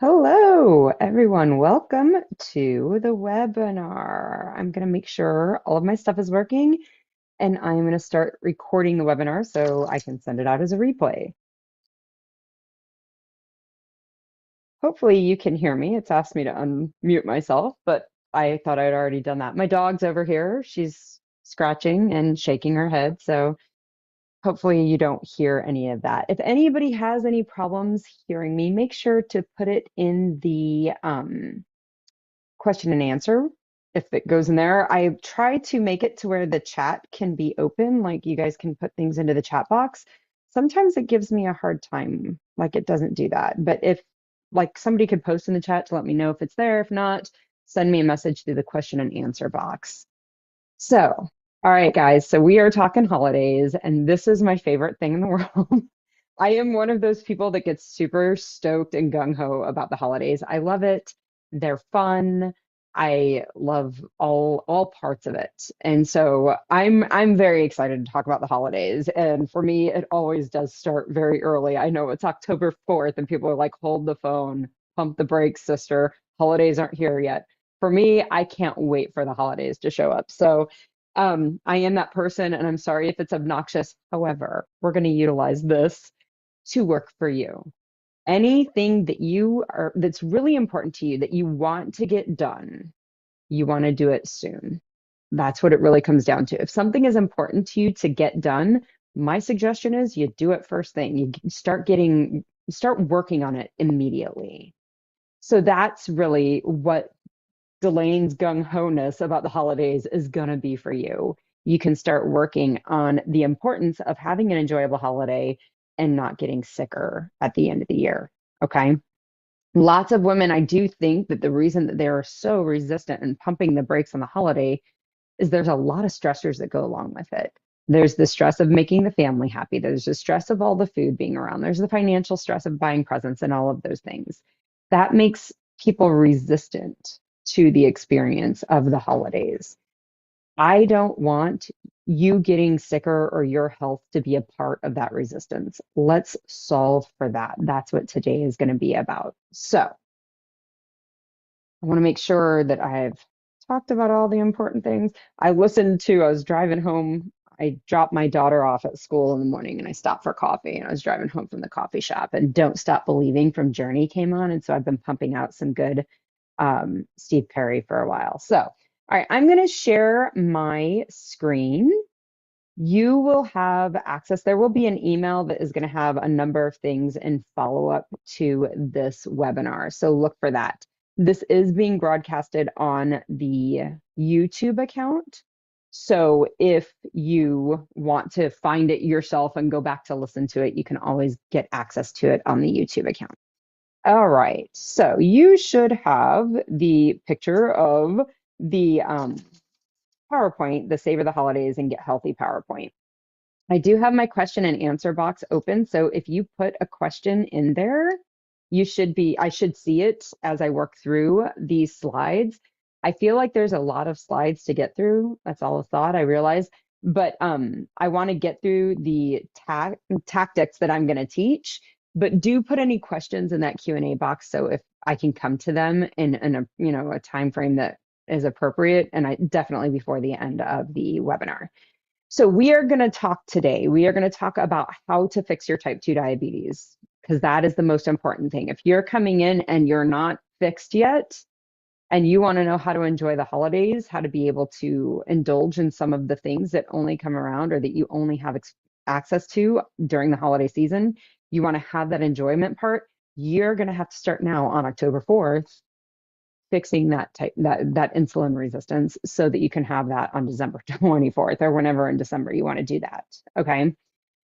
Hello, everyone. Welcome to the webinar. I'm going to make sure all of my stuff is working, and I'm going to start recording the webinar so I can send it out as a replay. Hopefully you can hear me. It's asked me to unmute myself, but I thought I'd already done that. My dog's over here. She's scratching and shaking her head, so hopefully you don't hear any of that. If anybody has any problems hearing me, make sure to put it in the question and answer if it goes in there. I try to make it to where the chat can be open, like you guys can put things into the chat box. Sometimes it gives me a hard time, like it doesn't do that. But if like somebody could post in the chat to let me know if it's there, if not, send me a message through the question and answer box. So, all right, guys, so we are talking holidays, and this is my favorite thing in the world. I am one of those people that gets super stoked and gung-ho about the holidays. I love it. They're fun. I love all parts of it. And so I'm very excited to talk about the holidays. And for me, it always does start very early. I know it's October 4th and people are like, hold the phone, pump the brakes, sister. Holidays aren't here yet. For me, I can't wait for the holidays to show up. So I am that person, and I'm sorry if it's obnoxious. However, we're going to utilize this to work for you. Anything that that's really important to you that you want to get done, you want to do it soon. That's what it really comes down to. If something is important to you to get done, my suggestion is you do it first thing. You start working on it immediately. So that's really what Delaine's gung-ho-ness about the holidays is going to be for you. You can start working on the importance of having an enjoyable holiday and not getting sicker at the end of the year. Okay. Lots of women, I do think that the reason that they are so resistant and pumping the brakes on the holiday is there's a lot of stressors that go along with it. There's the stress of making the family happy. There's the stress of all the food being around. There's the financial stress of buying presents and all of those things. That makes people resistant to the experience of the holidays. I don't want you getting sicker or your health to be a part of that resistance. Let's solve for that. That's what today is going to be about. So, I want to make sure that I've talked about all the important things. I was driving home. I dropped my daughter off at school in the morning and I stopped for coffee, and I was driving home from the coffee shop, and Don't Stop Believing from Journey came on. And so I've been pumping out some good Steve Perry for a while. So, all right, I'm going to share my screen. You will have access. There will be an email that is going to have a number of things in follow up to this webinar. So look for that. This is being broadcasted on the YouTube account. So if you want to find it yourself and go back to listen to it, you can always get access to it on the YouTube account. All right, so you should have the picture of the PowerPoint, the Savor the Holidays and Get Healthy PowerPoint. I do have my question and answer box open, so if you put a question in there, I should see it as I work through these slides. I feel like there's a lot of slides to get through. That's all a thought, I realize. But I want to get through the tactics that I'm going to teach, but do put any questions in that Q&A box so if I can come to them in a time frame that is appropriate, and I definitely before the end of the webinar. So we are going to talk today. We are going to talk about how to fix your type 2 diabetes, because that is the most important thing. If you're coming in and you're not fixed yet, and you want to know how to enjoy the holidays, how to be able to indulge in some of the things that only come around or that you only have access to during the holiday season, you want to have that enjoyment part, you're going to have to start now on October 4th fixing that insulin resistance so that you can have that on December 24th or whenever in December you want to do that. Okay.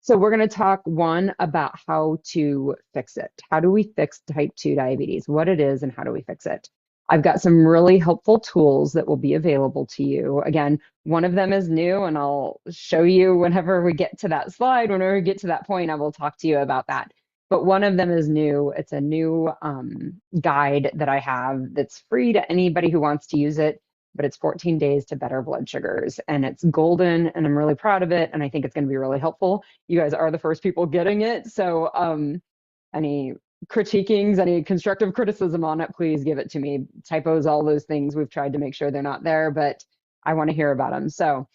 So we're going to talk one about how to fix it. How do we fix type 2 diabetes? What it is and how do we fix it? I've got some really helpful tools that will be available to you. Again, one of them is new, and I'll show you whenever we get to that slide. Whenever we get to that point, I will talk to you about that. But one of them is new. It's a new guide that I have that's free to anybody who wants to use it, but it's 14 days to better blood sugars, and it's golden, and I'm really proud of it, and I think it's going to be really helpful. You guys are the first people getting it, so any critiquings, any constructive criticism on it, please give it to me. Typos, all those things, we've tried to make sure they're not there, but I want to hear about them. So,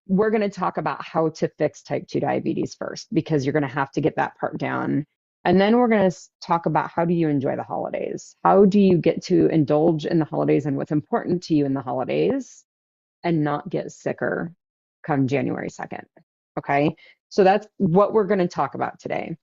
we're going to talk about how to fix type 2 diabetes first, because you're going to have to get that part down. And then we're going to talk about how do you enjoy the holidays? How do you get to indulge in the holidays and what's important to you in the holidays and not get sicker come January 2nd? Okay. So that's what we're going to talk about today.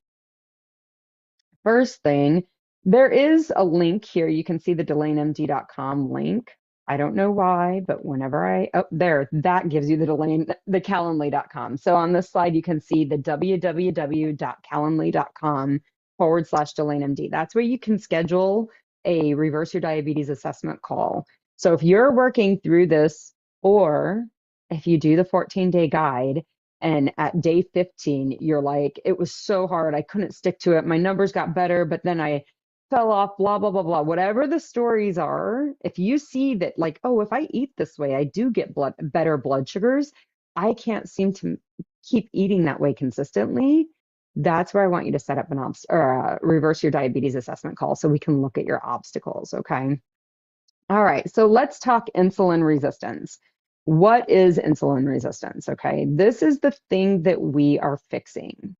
First thing, there is a link here. You can see the DelaneMD.com link. I don't know why, but whenever oh, there, that gives you the Calendly.com. So on this slide, you can see the www.calendly.com/DelaneMD. That's where you can schedule a reverse your diabetes assessment call. So if you're working through this, or if you do the 14-day guide, and at day 15, you're like, it was so hard. I couldn't stick to it. My numbers got better, but then I fell off, blah, blah, blah, blah. Whatever the stories are, if you see that, like, oh, if I eat this way, I do get better blood sugars. I can't seem to keep eating that way consistently. That's where I want you to set up an reverse your diabetes assessment call so we can look at your obstacles. Okay. All right. So let's talk insulin resistance. What is insulin resistance? Okay, this is the thing that we are fixing.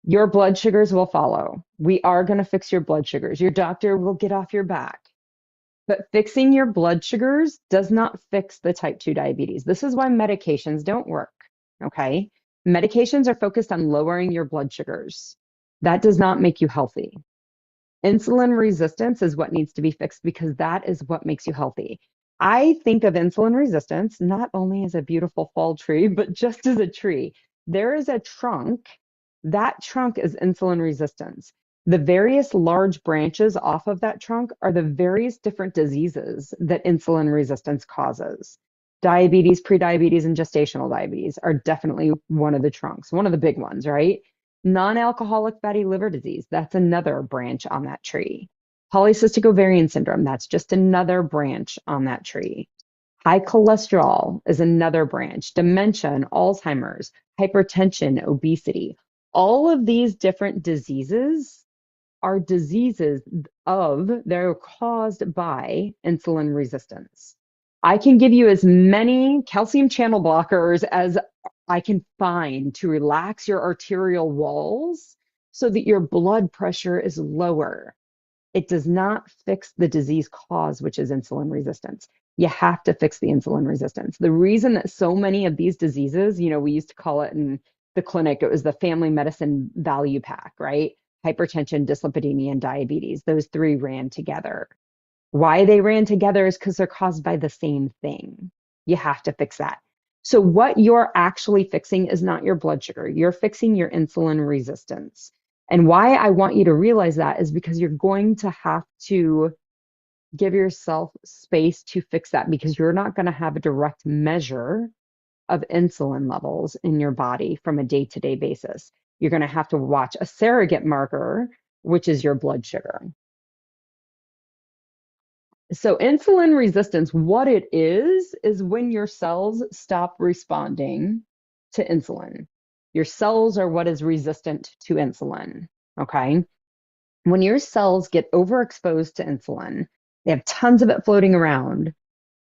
Your blood sugars will follow. We are going to fix your blood sugars. Your doctor will get off your back. But fixing your blood sugars does not fix the type 2 diabetes. This is why medications don't work. Okay, medications are focused on lowering your blood sugars. That does not make you healthy. Insulin resistance is what needs to be fixed because that is what makes you healthy. I think of insulin resistance not only as a beautiful fall tree, but just as a tree. There is a trunk. That trunk is insulin resistance. The various large branches off of that trunk are the various different diseases that insulin resistance causes. Diabetes, prediabetes, and gestational diabetes are definitely one of the trunks, one of the big ones, right? Non-alcoholic fatty liver disease, that's another branch on that tree. Polycystic ovarian syndrome, that's just another branch on that tree. High cholesterol is another branch. Dementia and Alzheimer's, hypertension, obesity. All of these different diseases are diseases they're caused by insulin resistance. I can give you as many calcium channel blockers as I can find to relax your arterial walls so that your blood pressure is lower. It does not fix the disease cause, which is insulin resistance. You have to fix the insulin resistance. The reason that so many of these diseases, we used to call it in the clinic, it was the family medicine value pack, right? Hypertension, dyslipidemia, and diabetes. Those three ran together. Why they ran together is because they're caused by the same thing. You have to fix that. So what you're actually fixing is not your blood sugar. You're fixing your insulin resistance. And why I want you to realize that is because you're going to have to give yourself space to fix that because you're not going to have a direct measure of insulin levels in your body from a day-to-day basis. You're going to have to watch a surrogate marker, which is your blood sugar. So insulin resistance, what it is when your cells stop responding to insulin. Your cells are what is resistant to insulin, okay? When your cells get overexposed to insulin, they have tons of it floating around.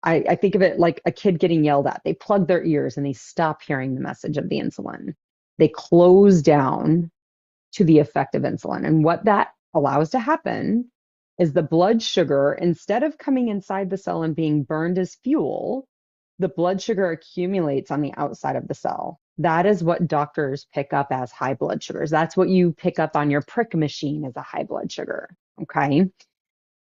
I think of it like a kid getting yelled at. They plug their ears and they stop hearing the message of the insulin. They close down to the effect of insulin. And what that allows to happen is the blood sugar, instead of coming inside the cell and being burned as fuel, the blood sugar accumulates on the outside of the cell. That is what doctors pick up as high blood sugars. That's what you pick up on your prick machine as a high blood sugar, okay?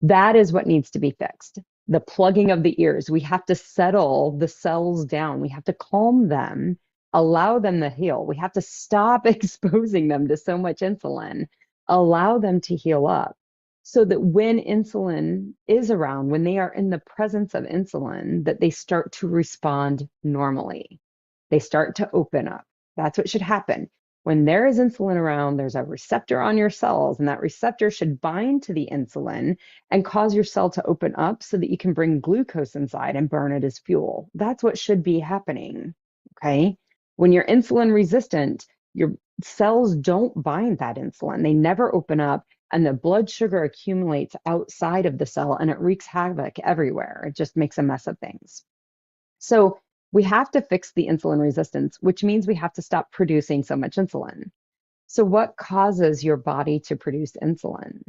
That is what needs to be fixed. The plugging of the ears. We have to settle the cells down. We have to calm them, allow them to heal. We have to stop exposing them to so much insulin, allow them to heal up so that when insulin is around, when they are in the presence of insulin, that they start to respond normally. They start to open up. That's what should happen. When there is insulin around, there's a receptor on your cells, and that receptor should bind to the insulin and cause your cell to open up so that you can bring glucose inside and burn it as fuel. That's what should be happening, okay? When you're insulin resistant, Your cells don't bind that insulin. They never open up, and the blood sugar accumulates outside of the cell and it wreaks havoc everywhere. It just makes a mess of things. So we have to fix the insulin resistance, which means we have to stop producing so much insulin. So, what causes your body to produce insulin?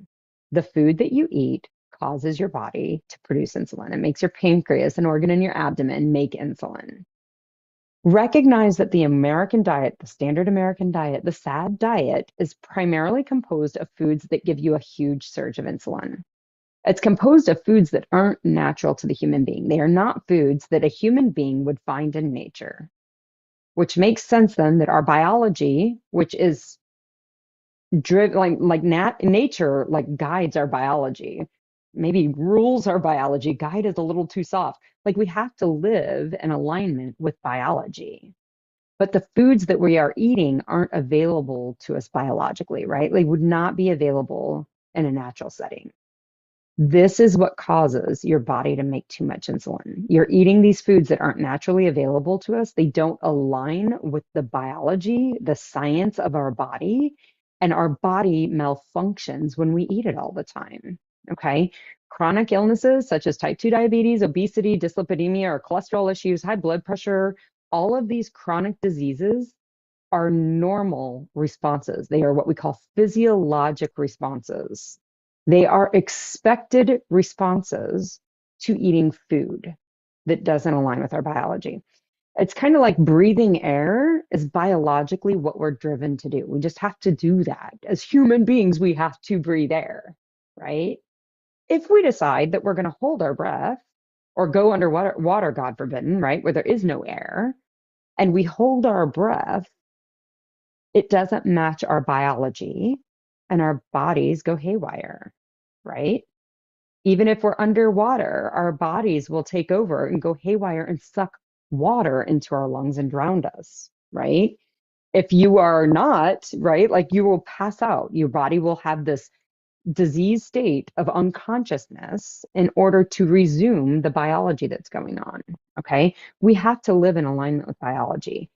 The food that you eat causes your body to produce insulin. It makes your pancreas, an organ in your abdomen, make insulin. Recognize that the American diet, the standard American diet, the SAD diet, is primarily composed of foods that give you a huge surge of insulin. It's composed of foods that aren't natural to the human being. They are not foods that a human being would find in nature, which makes sense then that our biology, which is driven nature, like guides our biology, maybe rules our biology. Guide is a little too soft. Like we have to live in alignment with biology. But the foods that we are eating aren't available to us biologically, right? They would not be available in a natural setting. This is what causes your body to make too much insulin. You're eating these foods that aren't naturally available to us. They don't align with the biology, the science of our body, and our body malfunctions when we eat it all the time. Okay. Chronic illnesses such as type 2 diabetes, obesity, dyslipidemia, or cholesterol issues, high blood pressure, all of these chronic diseases are normal responses. They are what we call physiologic responses. They are expected responses to eating food that doesn't align with our biology. It's kind of like breathing air is biologically what we're driven to do. We just have to do that. As human beings, we have to breathe air, right? If we decide that we're going to hold our breath or go underwater, God forbid, right, where there is no air, and we hold our breath, it doesn't match our biology and our bodies go haywire, right? Even if we're underwater, our bodies will take over and go haywire and suck water into our lungs and drown us, right? If you are not, right, like you will pass out. Your body will have this disease state of unconsciousness in order to resume the biology that's going on, okay? We have to live in alignment with biology.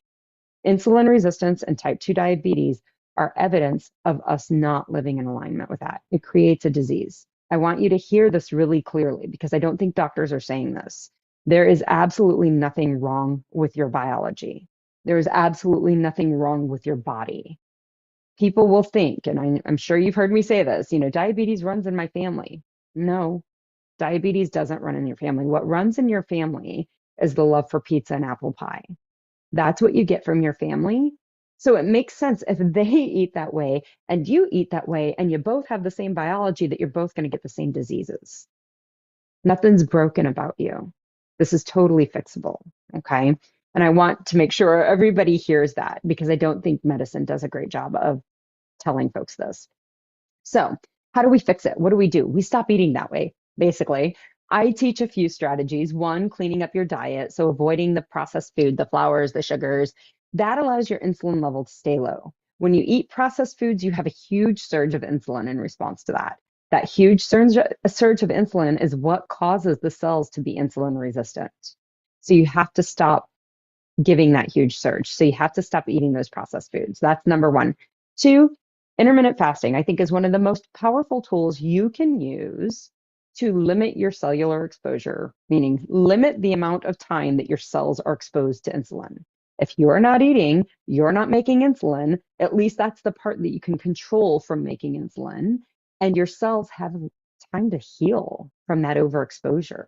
Insulin resistance and type 2 diabetes are evidence of us not living in alignment with that. It creates a disease. I want you to hear this really clearly because I don't think doctors are saying this. There is absolutely nothing wrong with your biology. There is absolutely nothing wrong with your body. People will think, and I'm sure you've heard me say this, diabetes runs in my family. No, diabetes doesn't run in your family. What runs in your family is the love for pizza and apple pie. That's what you get from your family. So it makes sense if they eat that way and you eat that way and you both have the same biology that you're both going to get the same diseases. Nothing's broken about you. This is totally fixable. Okay. And I want to make sure everybody hears that because I don't think medicine does a great job of telling folks this. So, how do we fix it? What do? We stop eating that way, basically. I teach a few strategies. One, cleaning up your diet. So, avoiding the processed food, the flours, the sugars. That allows your insulin level to stay low. When you eat processed foods, you have a huge surge of insulin in response to that. That huge surge of insulin is what causes the cells to be insulin resistant. So, you have to stop giving that huge surge. So, you have to stop eating those processed foods. That's number one. Two, intermittent fasting, I think, is one of the most powerful tools you can use to limit your cellular exposure, meaning limit the amount of time that your cells are exposed to insulin. If you are not eating, you're not making insulin, at least that's the part that you can control from making insulin, and your cells have time to heal from that overexposure.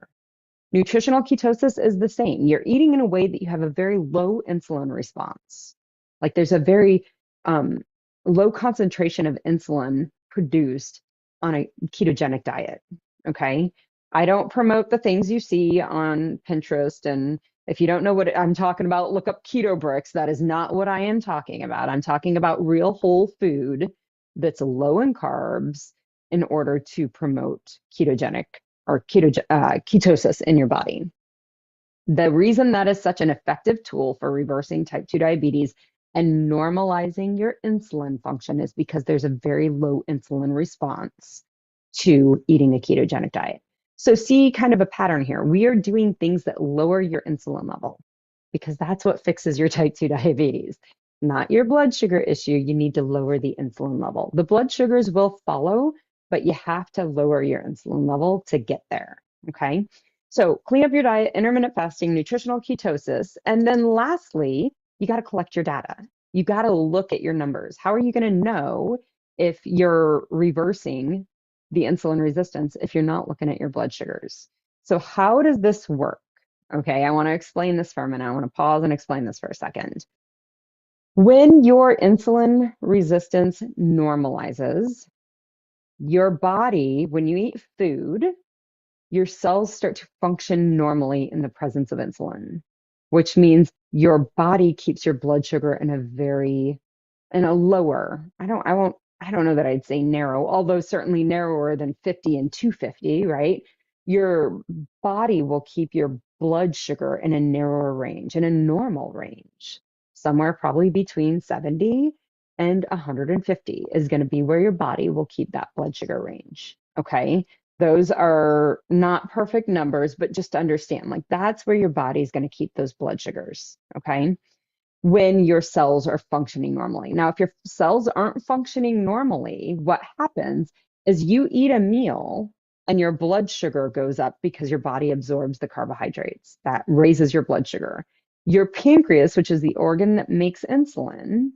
Nutritional ketosis is the same. You're eating in a way that you have a very low insulin response. Like there's a very low concentration of insulin produced on a ketogenic diet. Okay. I don't promote the things you see on Pinterest. And if you don't know what I'm talking about, look up keto bricks. That is not what I am talking about. I'm talking about real whole food that's low in carbs in order to promote ketogenic or ketosis in your body. The reason that is such an effective tool for reversing type 2 diabetes and normalizing your insulin function is because there's a very low insulin response to eating a ketogenic diet. So see kind of a pattern here. We are doing things that lower your insulin level because that's what fixes your type 2 diabetes. not your blood sugar issue. You need to lower the insulin level. The blood sugars will follow, but you have to lower your insulin level to get there. Okay. So clean up your diet, intermittent fasting, nutritional ketosis. And then lastly, you got to collect your data. You got to look at your numbers. How are you going to know if you're reversing the insulin resistance if you're not looking at your blood sugars? So how does this work? Okay, I want to explain this for a minute. I want to pause and explain this for a second. When your insulin resistance normalizes, your body, when you eat food, your cells start to function normally in the presence of insulin, which means your body keeps your blood sugar in a lower, I don't know that I'd say narrow, although certainly narrower than 50 and 250, right? Your body will keep your blood sugar in a narrower range, in a normal range, somewhere probably between 70 and 150 is going to be where your body will keep that blood sugar range. Okay. Those are not perfect numbers, but just to understand, like that's where your body's going to keep those blood sugars. Okay, when your cells are functioning normally. Now, if your cells aren't functioning normally, what happens is you eat a meal and your blood sugar goes up because your body absorbs the carbohydrates. That raises your blood sugar. Your pancreas, which is the organ that makes insulin,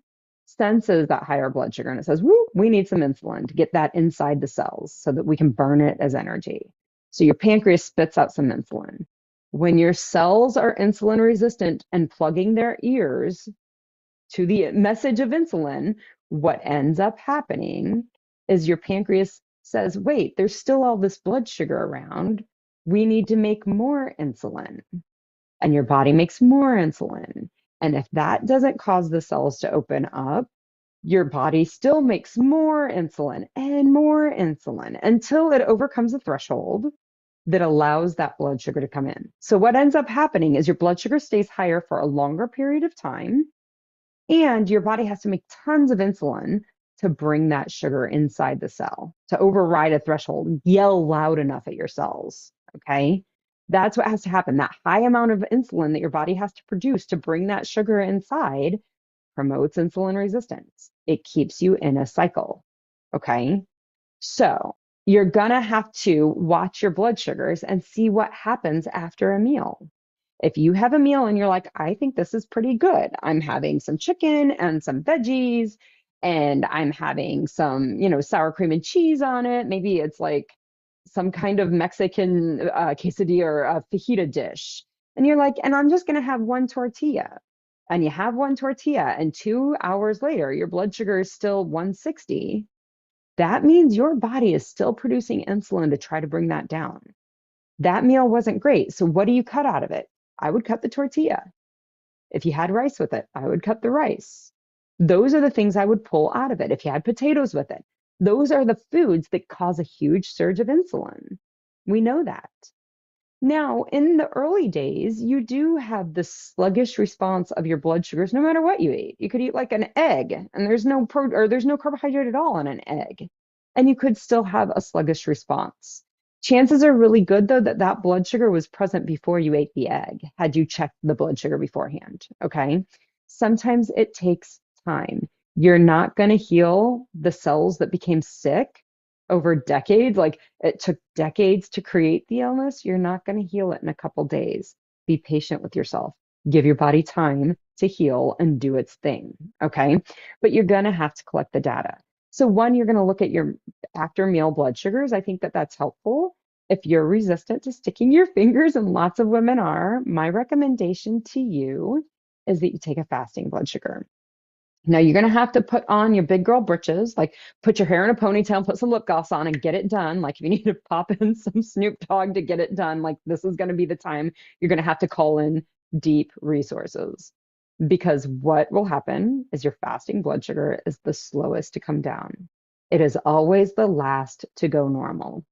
senses that higher blood sugar and it says, woo, we need some insulin to get that inside the cells so that we can burn it as energy. So your pancreas spits out some insulin. When your cells are insulin resistant and plugging their ears to the message of insulin, what ends up happening is your pancreas says, wait, there's still all this blood sugar around. We need to make more insulin. And your body makes more insulin. And if that doesn't cause the cells to open up, your body still makes more insulin until it overcomes a threshold that allows that blood sugar to come in. So what ends up happening is your blood sugar stays higher for a longer period of time, and your body has to make tons of insulin to bring that sugar inside the cell, to override a threshold, yell loud enough at your cells, okay? That's what has to happen. That high amount of insulin that your body has to produce to bring that sugar inside promotes insulin resistance. It keeps you in a cycle, okay? So you're gonna have to watch your blood sugars and see what happens after a meal. If you have a meal and you're like, I think this is pretty good. I'm having some chicken and some veggies, and I'm having some, sour cream and cheese on it. Maybe it's like some kind of Mexican quesadilla or a fajita dish. And you're like, and I'm just gonna have one tortilla. And you have one tortilla, and 2 hours later, your blood sugar is still 160. That means your body is still producing insulin to try to bring that down. That meal wasn't great. So what do you cut out of it? I would cut the tortilla. If you had rice with it, I would cut the rice. Those are the things I would pull out of it. If you had potatoes with it, those are the foods that cause a huge surge of insulin. We know that. Now, in the early days, you do have the sluggish response of your blood sugars no matter what you eat. You could eat like an egg and there's no carbohydrate at all in an egg, and you could still have a sluggish response. Chances are really good though that that blood sugar was present before you ate the egg, had you checked the blood sugar beforehand, okay? Sometimes it takes time. You're not going to heal the cells that became sick over decades. Like it took decades to create the illness. You're not going to heal it in a couple days. Be patient with yourself. Give your body time to heal and do its thing. Okay. But you're going to have to collect the data. So one, you're going to look at your after meal blood sugars. I think that that's helpful. If you're resistant to sticking your fingers, and lots of women are, my recommendation to you is that you take a fasting blood sugar. Now you're going to have to put on your big girl britches, like put your hair in a ponytail, put some lip gloss on and get it done. Like if you need to pop in some Snoop Dogg to get it done, like this is going to be the time you're going to have to call in deep resources, because what will happen is your fasting blood sugar is the slowest to come down. It is always the last to go normal.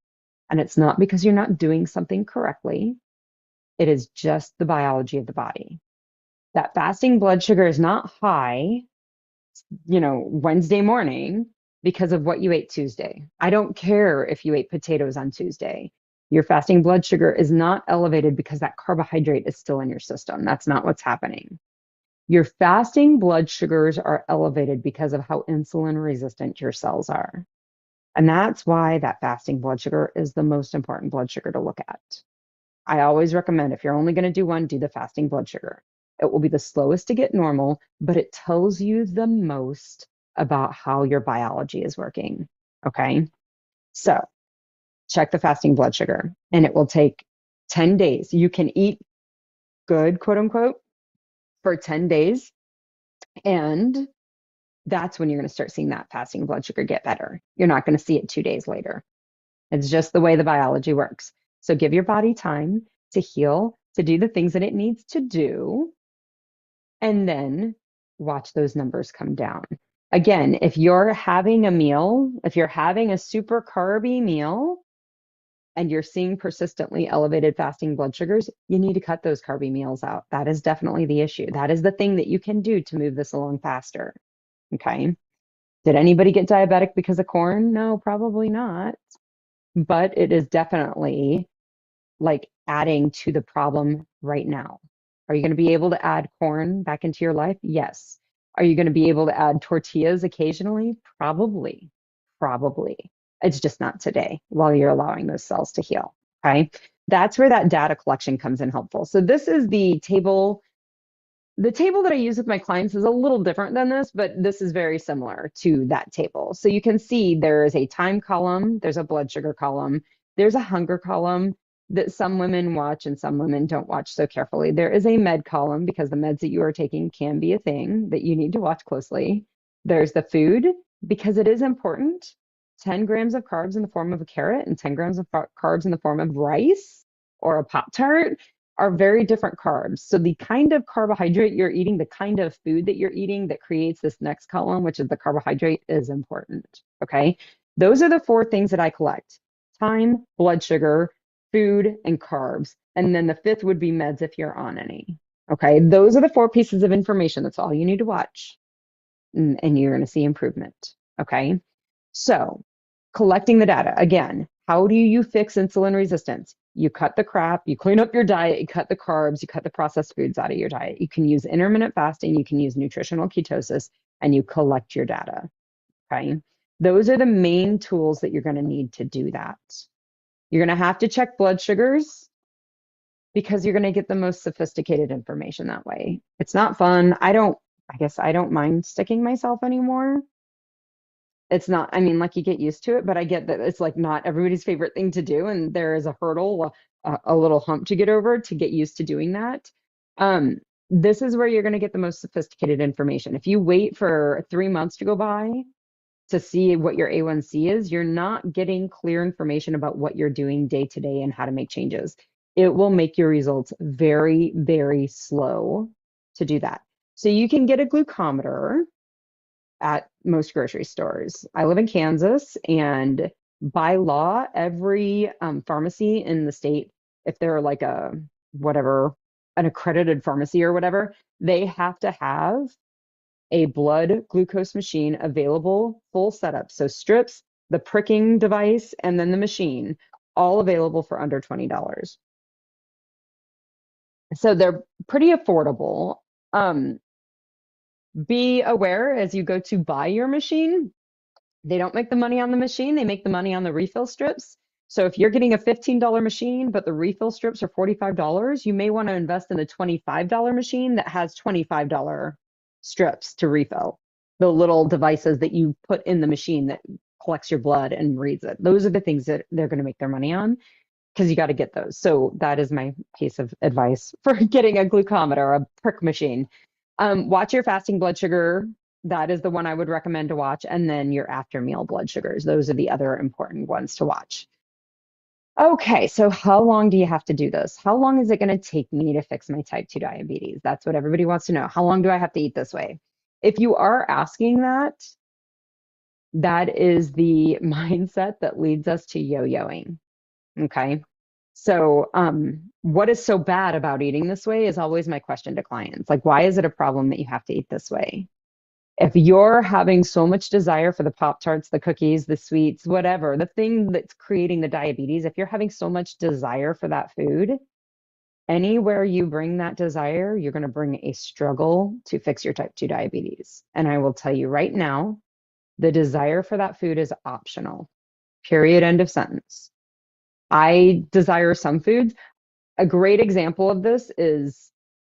And it's not because you're not doing something correctly. It is just the biology of the body. That fasting blood sugar is not high Wednesday morning because of what you ate Tuesday. I don't care if you ate potatoes on Tuesday. Your fasting blood sugar is not elevated because that carbohydrate is still in your system. That's not what's happening. Your fasting blood sugars are elevated because of how insulin resistant your cells are. And that's why that fasting blood sugar is the most important blood sugar to look at. I always recommend if you're only going to do one, do the fasting blood sugar. It will be the slowest to get normal, but it tells you the most about how your biology is working. Okay. So check the fasting blood sugar, and it will take 10 days. You can eat good, quote unquote, for 10 days. And that's when you're going to start seeing that fasting blood sugar get better. You're not going to see it 2 days later. It's just the way the biology works. So give your body time to heal, to do the things that it needs to do, and then watch those numbers come down. Again, if you're having a meal, if you're having a super carby meal and you're seeing persistently elevated fasting blood sugars, you need to cut those carby meals out. That is definitely the issue. That is the thing that you can do to move this along faster. Okay. Did anybody get diabetic because of corn? No, probably not. But it is definitely like adding to the problem right now. Are you going to be able to add corn back into your life? Yes. Are you going to be able to add tortillas occasionally? Probably. Probably. It's just not today while you're allowing those cells to heal. Okay. That's where that data collection comes in helpful. So this is the table. The table that I use with my clients is a little different than this, but this is very similar to that table. So you can see there is a time column, there's a blood sugar column, there's a hunger column that some women watch and some women don't watch so carefully. There is a med column because the meds that you are taking can be a thing that you need to watch closely. There's the food because it is important. 10 grams of carbs in the form of a carrot and 10 grams of carbs in the form of rice or a Pop-Tart are very different carbs. So the kind of carbohydrate you're eating, the kind of food that you're eating that creates this next column, which is the carbohydrate, is important. Okay. Those are the four things that I collect: time, blood sugar, food, and carbs. And then the fifth would be meds if you're on any. Okay. Those are the four pieces of information. That's all you need to watch. And you're going to see improvement. Okay. So collecting the data again, how do you fix insulin resistance? You cut the crap, you clean up your diet, you cut the carbs, you cut the processed foods out of your diet. You can use intermittent fasting, you can use nutritional ketosis, and you collect your data. Okay. Those are the main tools that you're going to need to do that. You're going to have to check blood sugars because you're going to get the most sophisticated information that way. It's not fun. I guess I don't mind sticking myself anymore. It's not, I mean, like you get used to it, but I get that it's like not everybody's favorite thing to do. And there is a hurdle, a little hump to get over to get used to doing that. This is where you're going to get the most sophisticated information. If you wait for 3 months to go by to see what your A1C is, you're not getting clear information about what you're doing day to day and how to make changes. It will make your results very, very slow to do that. So you can get a glucometer at most grocery stores. I live in Kansas, and by law, every pharmacy in the state, if they're like a whatever, an accredited pharmacy or whatever, they have to have a blood glucose machine available, full setup. So strips, the pricking device, and then the machine, all available for under $20. So they're pretty affordable. Be aware as you go to buy your machine, they don't make the money on the machine, they make the money on the refill strips. So if you're getting a $15 machine, but the refill strips are $45, you may want to invest in the $25 machine that has $25 strips to refill. The little devices that you put in the machine that collects your blood and reads it. Those are the things that they're going to make their money on because you got to get those. So that is my piece of advice for getting a glucometer, a prick machine. Watch your fasting blood sugar. That is the one I would recommend to watch. And then your after meal blood sugars. Those are the other important ones to watch. Okay, so how long do you have to do this? How long is it going to take me to fix my type 2 diabetes? That's what everybody wants to know. How long do I have to eat this way? If you are asking that, that is the mindset that leads us to yo-yoing. Okay. So, what is so bad about eating this way is always my question to clients. Like, why is it a problem that you have to eat this way? If you're having so much desire for the Pop-Tarts, the cookies, the sweets, whatever, the thing that's creating the diabetes, if you're having so much desire for that food, Anywhere you bring that desire, you're going to bring a struggle to fix your type 2 diabetes. And I will tell you right now, the desire for that food is optional. Period. End of sentence. I desire some foods. A great example of this is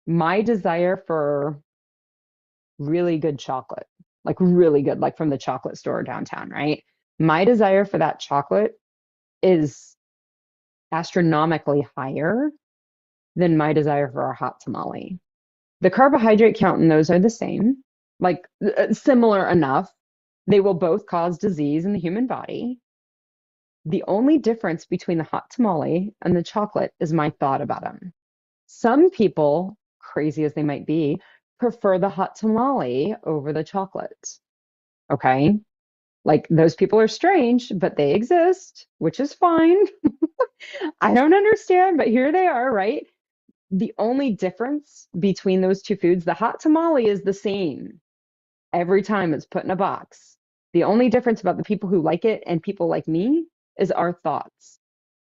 my desire for really good chocolate, like really good, like from the chocolate store downtown, right? My desire for that chocolate is astronomically higher than my desire for a hot tamale. The carbohydrate count in those are the same, like similar enough. They will both cause disease in the human body. The only difference between the hot tamale and the chocolate is my thought about them. Some people, crazy as they might be, prefer the hot tamale over the chocolate. Okay. Like those people are strange, but they exist, which is fine. I don't understand, but here they are, right? The only difference between those two foods, the hot tamale is the same every time it's put in a box. The only difference about the people who like it and people like me is our thoughts.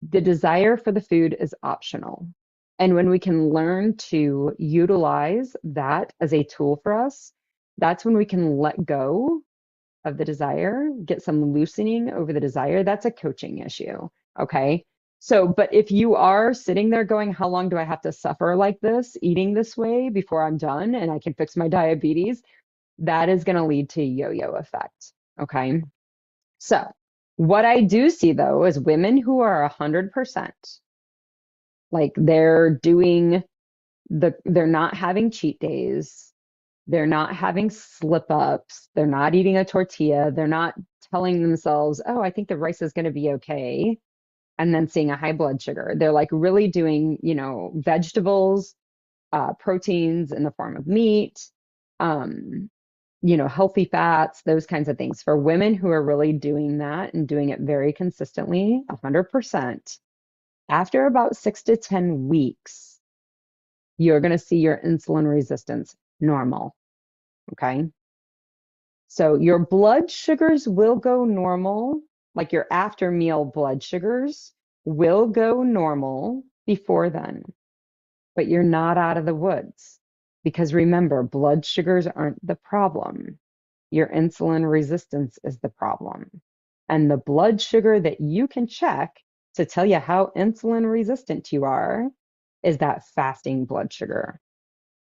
The desire for the food is optional. And when we can learn to utilize that as a tool for us, that's when we can let go of the desire, get some loosening over the desire. That's a coaching issue. Okay. So, but if you are sitting there going, how long do I have to suffer like this, eating this way before I'm done and I can fix my diabetes? That is going to lead to yo-yo effect. Okay. So, what I do see though is women who are 100%, like they're not having cheat days. They're not having slip ups. They're not eating a tortilla. They're not telling themselves, oh, I think the rice is going to be okay. And then seeing a high blood sugar. They're like really doing, vegetables, proteins in the form of meat, um, healthy fats, those kinds of things. For women who are really doing that and doing it very consistently, 100%, after about 6 to 10 weeks, you're going to see your insulin resistance normal. Okay. So your blood sugars will go normal, like your after meal blood sugars will go normal before then, but you're not out of the woods because remember, blood sugars aren't the problem. Your insulin resistance is the problem. And the blood sugar that you can check to tell you how insulin resistant you are is that fasting blood sugar.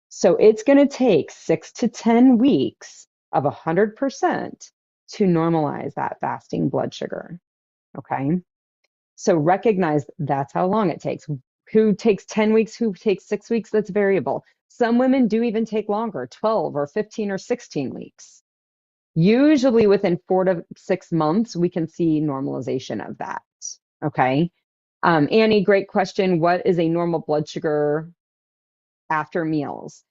So it's going to take 6 to 10 weeks of 100% to normalize that fasting blood sugar. Okay. So recognize that's how long it takes. Who takes 10 weeks, who takes 6 weeks, that's variable. Some women do even take longer, 12 or 15 or 16 weeks. Usually within 4 to 6 months, we can see normalization of that. Okay. Annie, great question. What is a normal blood sugar after meals?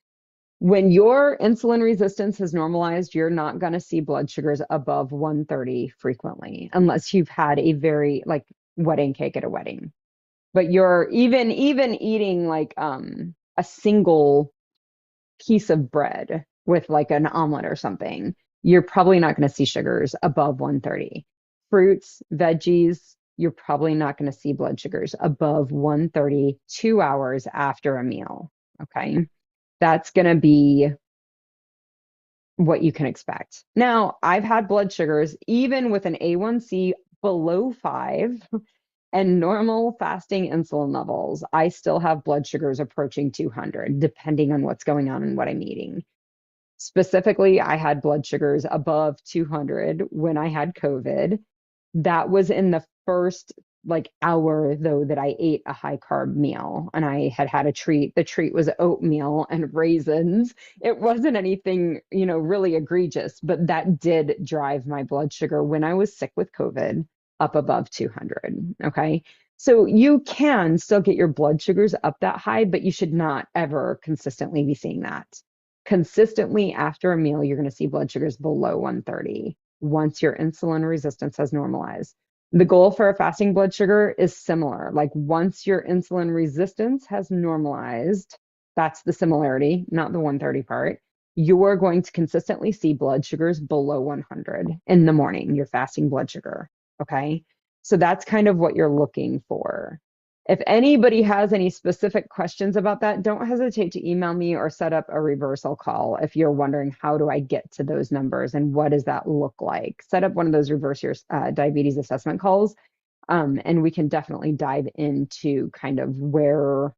When your insulin resistance has normalized, you're not going to see blood sugars above 130 frequently, unless you've had a very like wedding cake at a wedding. But you're even eating like a single piece of bread with like an omelet or something, you're probably not going to see sugars above 130. Fruits, veggies, you're probably not going to see blood sugars above 130 2 hours after a meal. Okay. That's going to be what you can expect. Now, I've had blood sugars, even with an A1C below 5 and normal fasting insulin levels, I still have blood sugars approaching 200, depending on what's going on and what I'm eating. Specifically, I had blood sugars above 200 when I had COVID. That was in the first like hour though that I ate a high carb meal and I had had a treat. The treat was oatmeal and raisins. It wasn't anything, really egregious, but that did drive my blood sugar when I was sick with COVID up above 200. Okay. So you can still get your blood sugars up that high, but you should not ever consistently be seeing that. Consistently after a meal, you're going to see blood sugars below 130 once your insulin resistance has normalized. The goal for a fasting blood sugar is similar. Like once your insulin resistance has normalized, that's the similarity, not the 130 part. You're going to consistently see blood sugars below 100 in the morning, your fasting blood sugar. Okay. So that's kind of what you're looking for. If anybody has any specific questions about that, don't hesitate to email me or set up a reversal call if you're wondering how do I get to those numbers and what does that look like. Set up one of those reverse your diabetes assessment calls, and we can definitely dive into kind of where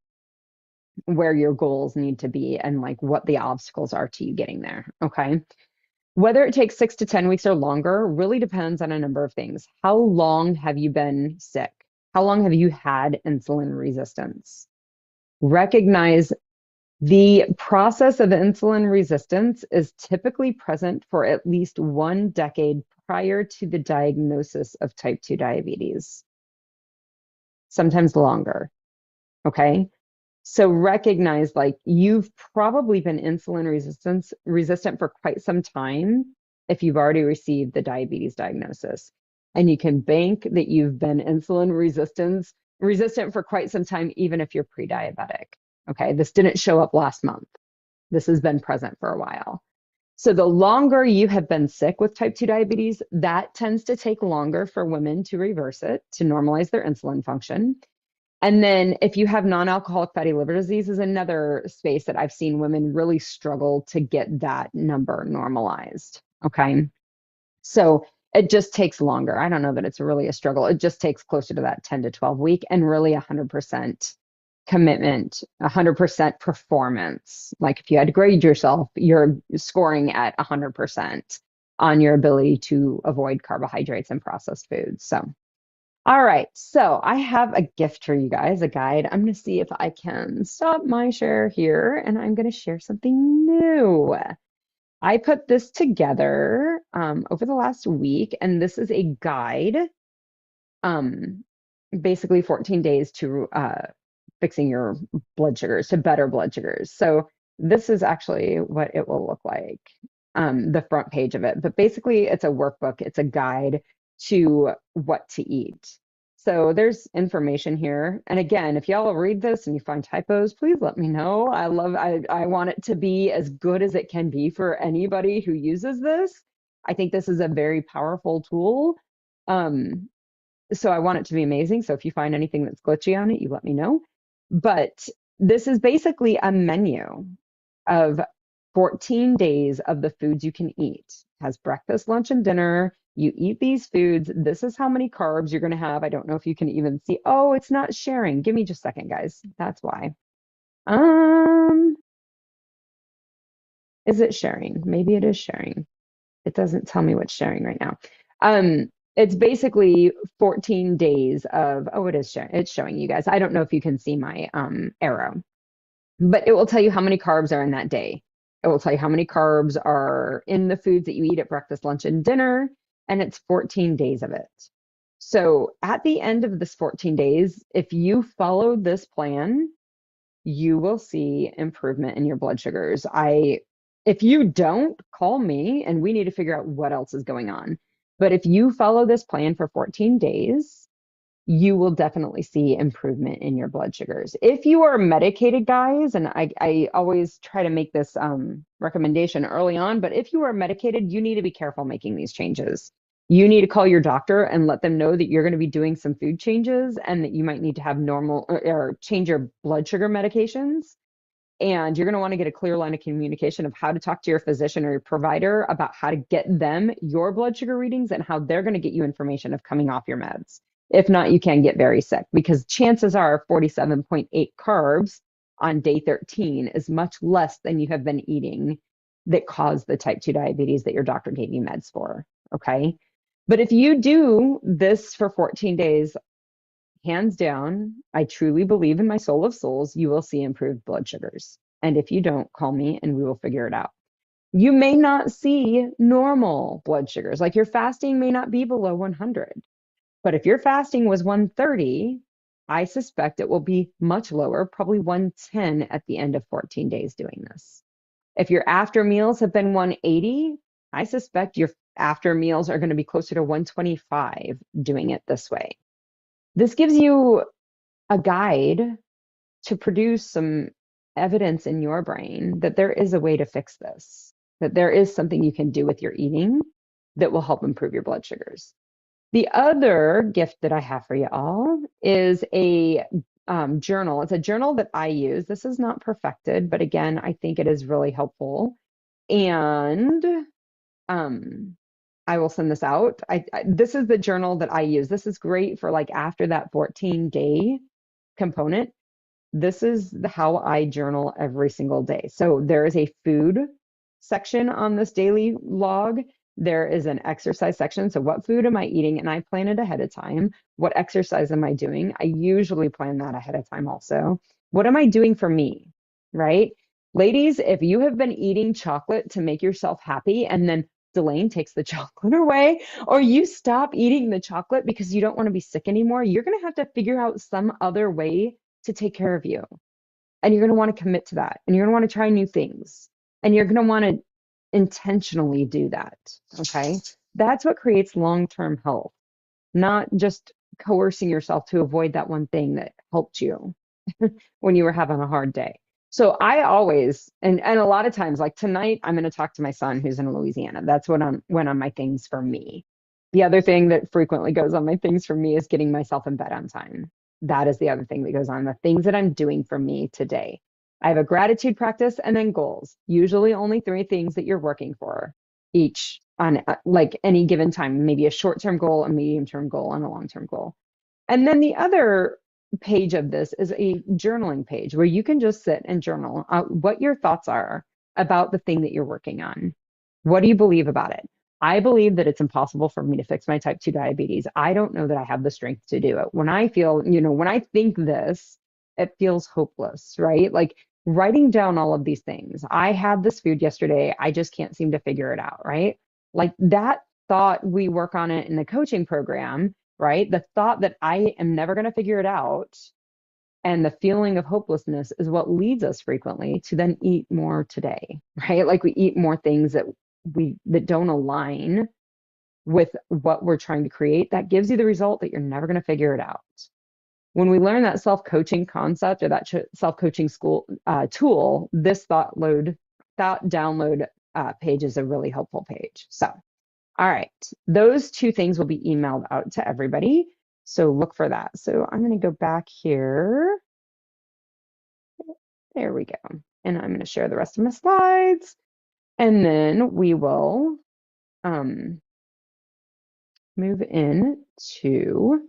your goals need to be and like what the obstacles are to you getting there. Okay. Whether it takes 6 to 10 weeks or longer really depends on a number of things. How long have you been sick? How long have you had insulin resistance? Recognize the process of insulin resistance is typically present for at least 1 decade prior to the diagnosis of type 2 diabetes, sometimes longer. Okay. So recognize like you've probably been resistant for quite some time if you've already received the diabetes diagnosis. And you can bank that you've been resistant for quite some time, even if you're pre-diabetic. Okay, this didn't show up last month. This has been present for a while. So the longer you have been sick with type 2 diabetes, that tends to take longer for women to reverse it, to normalize their insulin function. And then if you have non-alcoholic fatty liver disease is another space that I've seen women really struggle to get that number normalized. Okay. So it just takes longer. I don't know that it's really a struggle. It just takes closer to that 10 to 12 week and really 100% commitment, 100% performance. Like if you had to grade yourself, you're scoring at 100% on your ability to avoid carbohydrates and processed foods. So all right, so I have a gift for you guys, a guide. I'm going to see if I can stop my share here and I'm going to share something new. I put this together over the last week, and this is a guide, um, basically 14 days to fixing your blood sugars, to better blood sugars. So this is actually what it will look like, the front page of it. But basically, it's a workbook, it's a guide to what to eat. So there's information here. And again, if y'all read this and you find typos, please let me know. I want it to be as good as it can be for anybody who uses this. I think this is a very powerful tool. So I want it to be amazing. So if you find anything that's glitchy on it, you let me know. But this is basically a menu of 14 days of the foods you can eat. It has breakfast, lunch, and dinner. You eat these foods. This is how many carbs you're going to have. I don't know if you can even see. Oh, it's not sharing. Give me just a second, guys. That's why. Is it sharing? Maybe it is sharing. It doesn't tell me what's sharing right now. It's basically 14 days of, oh, it is sharing. It's showing you guys. I don't know if you can see my arrow, but it will tell you how many carbs are in that day. It will tell you how many carbs are in the foods that you eat at breakfast, lunch, and dinner, and it's 14 days of it. So at the end of this 14 days, if you follow this plan, you will see improvement in your blood sugars. If you don't, call me and we need to figure out what else is going on. But if you follow this plan for 14 days, you will definitely see improvement in your blood sugars. If you are medicated, guys, and I always try to make this recommendation early on, but if you are medicated, you need to be careful making these changes. You need to call your doctor and let them know that you're going to be doing some food changes and that you might need to have normal or change your blood sugar medications. And you're going to want to get a clear line of communication of how to talk to your physician or your provider about how to get them your blood sugar readings and how they're going to get you information of coming off your meds. If not, you can get very sick because chances are 47.8 carbs on day 13 is much less than you have been eating that caused the type 2 diabetes that your doctor gave you meds for. Okay. But if you do this for 14 days, hands down, I truly believe in my soul of souls, you will see improved blood sugars. And if you don't, call me and we will figure it out. You may not see normal blood sugars, like your fasting may not be below 100. But if your fasting was 130, I suspect it will be much lower, probably 110 at the end of 14 days doing this. If your after meals have been 180, I suspect your after meals are going to be closer to 125 doing it this way. This gives you a guide to produce some evidence in your brain that there is a way to fix this, that there is something you can do with your eating that will help improve your blood sugars. The other gift that I have for you all is a journal. It's a journal that I use. This is not perfected, but again, I think it is really helpful. And um, I will send this out. This is the journal that I use. This is great for like after that 14-day component. This is how I journal every single day. So there is a food section on this daily log. There is an exercise section. So what food am I eating? And I plan it ahead of time. What exercise am I doing? I usually plan that ahead of time also. What am I doing for me? Right? Ladies, if you have been eating chocolate to make yourself happy and then Delane takes the chocolate away, or you stop eating the chocolate because you don't want to be sick anymore, you're going to have to figure out some other way to take care of you. And you're going to want to commit to that. And you're going to want to try new things. And you're going to want to intentionally do that. Okay. That's what creates long-term health, not just coercing yourself to avoid that one thing that helped you when you were having a hard day. So I always, and a lot of times, like tonight, I'm going to talk to my son who's in Louisiana. That's what went on my things for me. The other thing that frequently goes on my things for me is getting myself in bed on time. That is the other thing that goes on, the things that I'm doing for me today. I have a gratitude practice and then goals, usually only three things that you're working for each on like any given time, maybe a short-term goal, a medium-term goal, and a long-term goal. And then the other page of this is a journaling page where you can just sit and journal what your thoughts are about the thing that you're working on. What do you believe about it? I believe that it's impossible for me to fix my type 2 diabetes. I don't know that I have the strength to do it. When I feel, when I think this, it feels hopeless, right? Like writing down all of these things. I had this food yesterday. I just can't seem to figure it out, right? Like that thought, we work on it in the coaching program, right? The thought that I am never going to figure it out and the feeling of hopelessness is what leads us frequently to then eat more today, right? Like we eat more things that don't align with what we're trying to create. That gives you the result that you're never going to figure it out. When we learn that self-coaching concept or that self-coaching school tool, this thought download page is a really helpful page. So, all right, those two things will be emailed out to everybody. So look for that. So I'm going to go back here. There we go. And I'm going to share the rest of my slides. And then we will move in to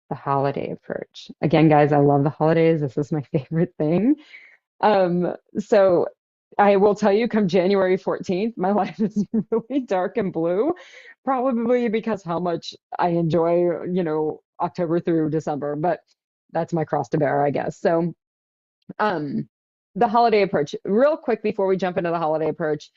the holiday approach. Again, guys, I love the holidays. This is my favorite thing. So I will tell you, come January 14th, my life is really dark and blue, probably because how much I enjoy, October through December, but that's my cross to bear, I guess. So, the holiday approach, real quick before we jump into the holiday approach,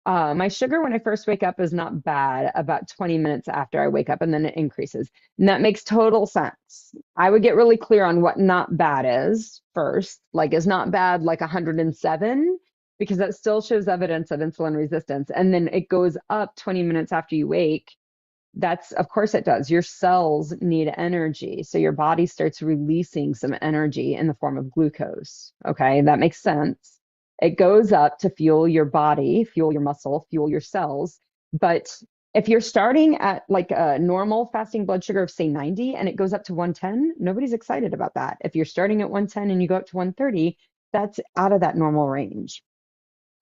my sugar when I first wake up is not bad about 20 minutes after I wake up, and then it increases. And that makes total sense. I would get really clear on what not bad is first. Like, is not bad like 107? Because that still shows evidence of insulin resistance. And then it goes up 20 minutes after you wake. That's, of course it does. Your cells need energy. So your body starts releasing some energy in the form of glucose. Okay, that makes sense. It goes up to fuel your body, fuel your muscle, fuel your cells. But if you're starting at like a normal fasting blood sugar of say 90 and it goes up to 110, nobody's excited about that. If you're starting at 110 and you go up to 130, that's out of that normal range.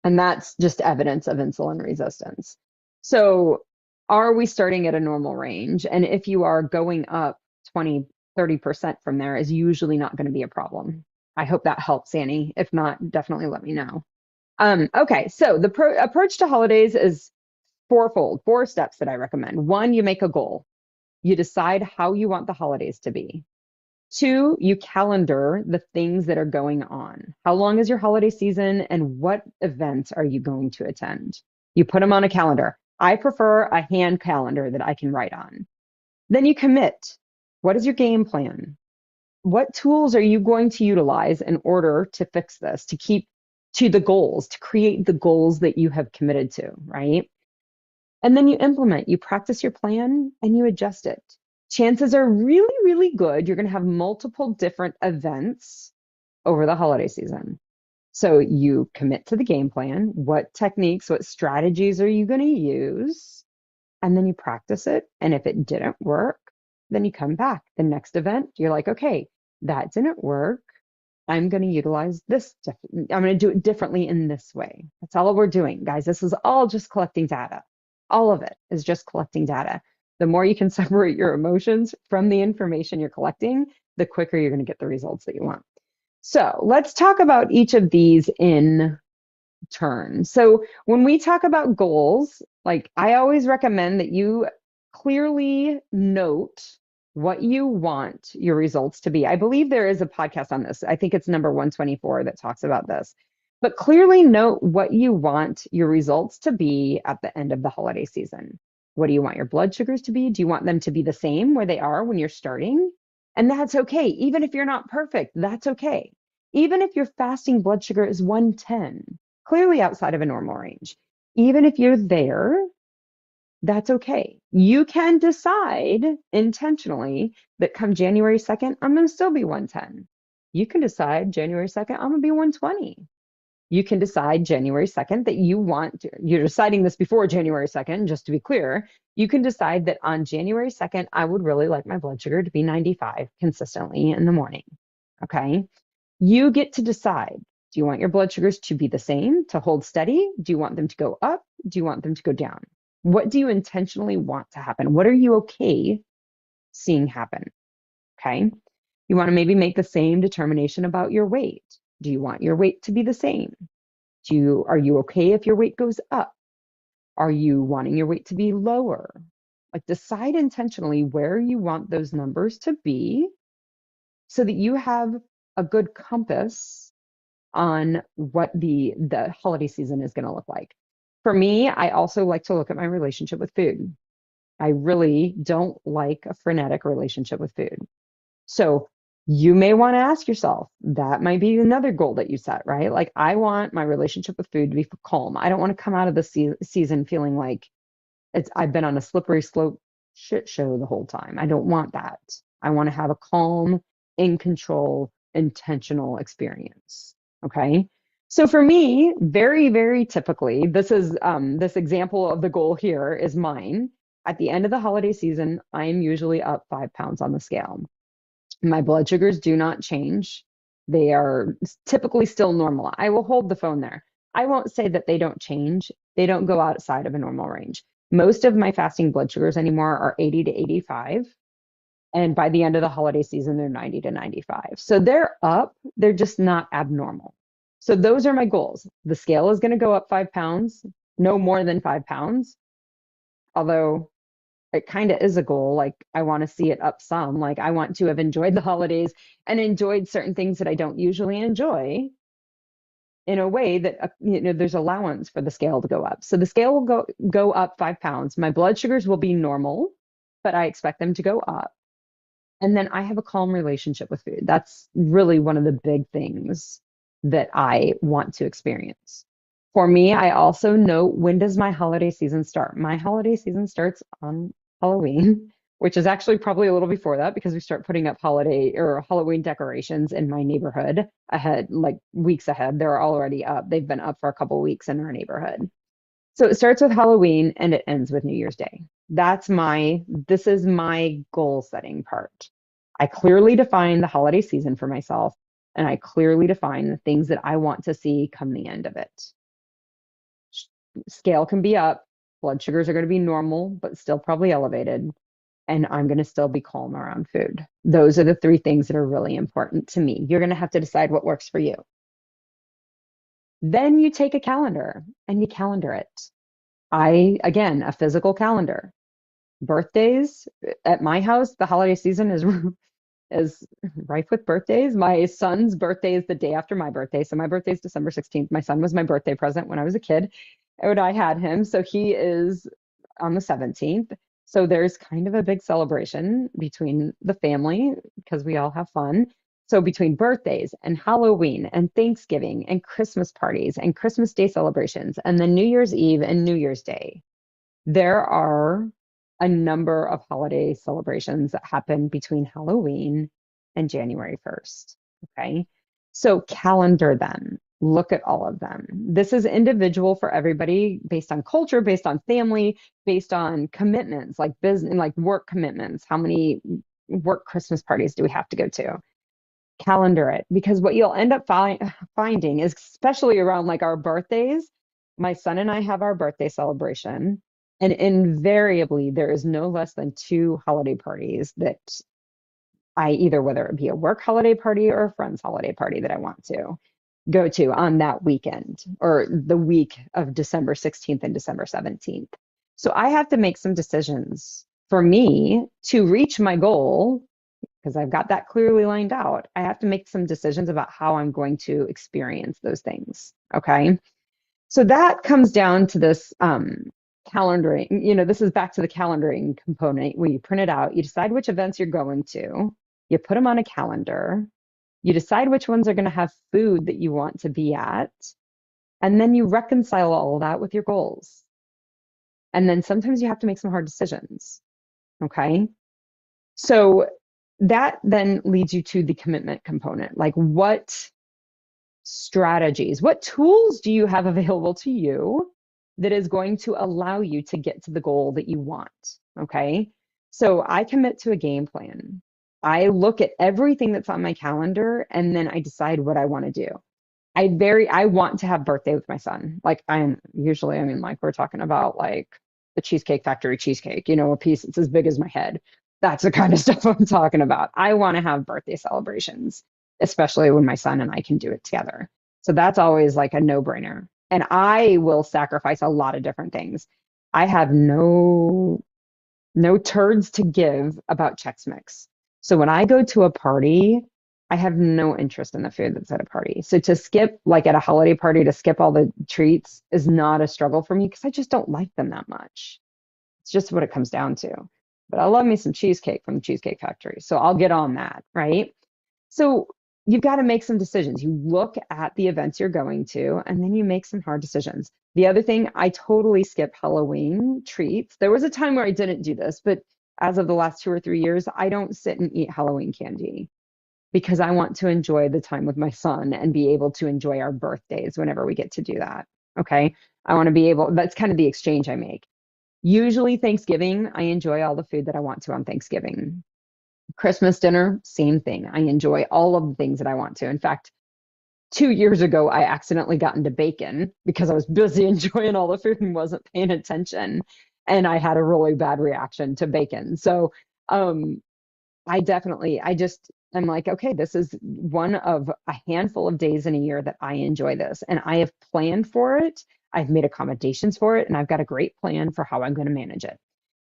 And that's just evidence of insulin resistance. So are we starting at a normal range? And if you are going up 20, 30% from there is usually not going to be a problem. I hope that helps, Annie. If not, definitely let me know. Okay, so the approach to holidays is fourfold, 4 steps that I recommend. 1, you make a goal. You decide how you want the holidays to be. 2, you calendar the things that are going on. How long is your holiday season and what events are you going to attend? You put them on a calendar. I prefer a hand calendar that I can write on. Then you commit. What is your game plan? What tools are you going to utilize in order to fix this, to keep to the goals, to create the goals that you have committed to, right? And then you implement, you practice your plan and you adjust it. Chances are really, really good you're going to have multiple different events over the holiday season. So you commit to the game plan. What techniques, what strategies are you going to use? And then you practice it. And if it didn't work, then you come back. The next event, you're like, okay, That didn't work. I'm going to utilize this. I'm going to do it differently in this way. That's all we're doing, guys. This is all just collecting data. All of it is just collecting data. The more you can separate your emotions from the information you're collecting, the quicker you're going to get the results that you want. So let's talk about each of these in turn. So when we talk about goals, like I always recommend that you clearly note what you want your results to be. I believe there is a podcast on this. I think it's number 124 that talks about this. But clearly note what you want your results to be at the end of the holiday season. What do you want your blood sugars to be? Do you want them to be the same where they are when you're starting? And that's okay. Even if you're not perfect, that's okay. Even if your fasting blood sugar is 110, clearly outside of a normal range. Even if you're there, that's okay. You can decide intentionally that come January 2nd, I'm going to still be 110. You can decide January 2nd, I'm going to be 120. You can decide January 2nd that you're deciding this before January 2nd, just to be clear. You can decide that on January 2nd, I would really like my blood sugar to be 95 consistently in the morning. Okay. You get to decide. Do you want your blood sugars to be the same, to hold steady? Do you want them to go up? Do you want them to go down? What do you intentionally want to happen? What are you okay seeing happen? Okay. You want to maybe make the same determination about your weight. Do you want your weight to be the same? Are you okay if your weight goes up? Are you wanting your weight to be lower? Like decide intentionally where you want those numbers to be so that you have a good compass on what the holiday season is going to look like. For me, I also like to look at my relationship with food. I really don't like a frenetic relationship with food. So you may want to ask yourself, that might be another goal that you set, right? Like I want my relationship with food to be calm. I don't want to come out of the season feeling like I've been on a slippery slope shit show the whole time. I don't want that. I want to have a calm, in control, intentional experience. Okay. So for me, very, very typically, this example of the goal here is mine. At the end of the holiday season, I am usually up 5 pounds on the scale. My blood sugars do not change. They are typically still normal. I will hold the phone there. I won't say that they don't change. They don't go outside of a normal range. Most of my fasting blood sugars anymore are 80 to 85. And by the end of the holiday season, they're 90 to 95. So they're up, they're just not abnormal. So those are my goals. The scale is going to go up 5 pounds, no more than 5 pounds. Although it kind of is a goal. Like I want to see it up some. Like I want to have enjoyed the holidays and enjoyed certain things that I don't usually enjoy in a way that there's allowance for the scale to go up. So the scale will go up 5 pounds. My blood sugars will be normal, but I expect them to go up. And then I have a calm relationship with food. That's really one of the big things that I want to experience. For me, I also know, when does my holiday season start? My holiday season starts on Halloween, which is actually probably a little before that because we start putting up holiday or Halloween decorations in my neighborhood ahead, like weeks ahead. They're already up. They've been up for a couple weeks in our neighborhood. So it starts with Halloween and it ends with New Year's Day. This is my goal setting part. I clearly define the holiday season for myself, and I clearly define the things that I want to see come the end of it. Scale can be up, blood sugars are going to be normal, but still probably elevated, and I'm going to still be calm around food. Those are the three things that are really important to me. You're going to have to decide what works for you. Then you take a calendar and you calendar it. Again, a physical calendar. Birthdays at my house, the holiday season is rife with birthdays. My son's birthday is the day after my birthday. So my birthday is December 16th. My son was my birthday present when I was a kid, and I had him. So he is on the 17th. So there's kind of a big celebration between the family because we all have fun. So between birthdays and Halloween and Thanksgiving and Christmas parties and Christmas Day celebrations and then New Year's Eve and New Year's Day, there are a number of holiday celebrations that happen between Halloween and January 1st. Okay. So calendar them, look at all of them. This is individual for everybody based on culture, based on family, based on commitments like business, like work commitments. How many work Christmas parties do we have to go to? calendar it, because what you'll end up finding is, especially around like our birthdays, my son and I have our birthday celebration, and invariably there is no less than two holiday parties that I either, whether it be a work holiday party or a friend's holiday party, that I want to go to on that weekend or the week of December 16th and December 17th. So I have to make some decisions for me to reach my goal, because I've got that clearly lined out. I have to make some decisions about how I'm going to experience those things. Okay. So that comes down to this calendaring. This is back to the calendaring component where you print it out, you decide which events you're going to, you put them on a calendar, you decide which ones are going to have food that you want to be at, and then you reconcile all of that with your goals. And then sometimes you have to make some hard decisions. Okay. So that then leads you to the commitment component. Like, what strategies, what tools do you have available to you that is going to allow you to get to the goal that you want? Okay. So I commit to a game plan. I look at everything that's on my calendar and then I decide what I want to do. I want to have birthday with my son. Like, like we're talking about like the Cheesecake Factory cheesecake, a piece that's as big as my head. That's the kind of stuff I'm talking about. I want to have birthday celebrations, especially when my son and I can do it together. So that's always like a no-brainer. And I will sacrifice a lot of different things. I have no turds to give about Chex Mix. So when I go to a party, I have no interest in the food that's at a party. So to skip, like at a holiday party, to skip all the treats is not a struggle for me because I just don't like them that much. It's just what it comes down to. But I love me some cheesecake from the Cheesecake Factory. So I'll get on that, right? So you've got to make some decisions. You look at the events you're going to, and then you make some hard decisions. The other thing, I totally skip Halloween treats. There was a time where I didn't do this, but as of the last 2 or 3 years, I don't sit and eat Halloween candy because I want to enjoy the time with my son and be able to enjoy our birthdays whenever we get to do that. Okay. I want to be able, that's kind of the exchange I make. Usually Thanksgiving, I enjoy all the food that I want to on Thanksgiving. Christmas dinner, same thing. I enjoy all of the things that I want to. In fact, 2 years ago, I accidentally got into bacon because I was busy enjoying all the food and wasn't paying attention. And I had a really bad reaction to bacon. So I'm like, okay, this is one of a handful of days in a year that I enjoy this. And I have planned for it. I've made accommodations for it. And I've got a great plan for how I'm going to manage it.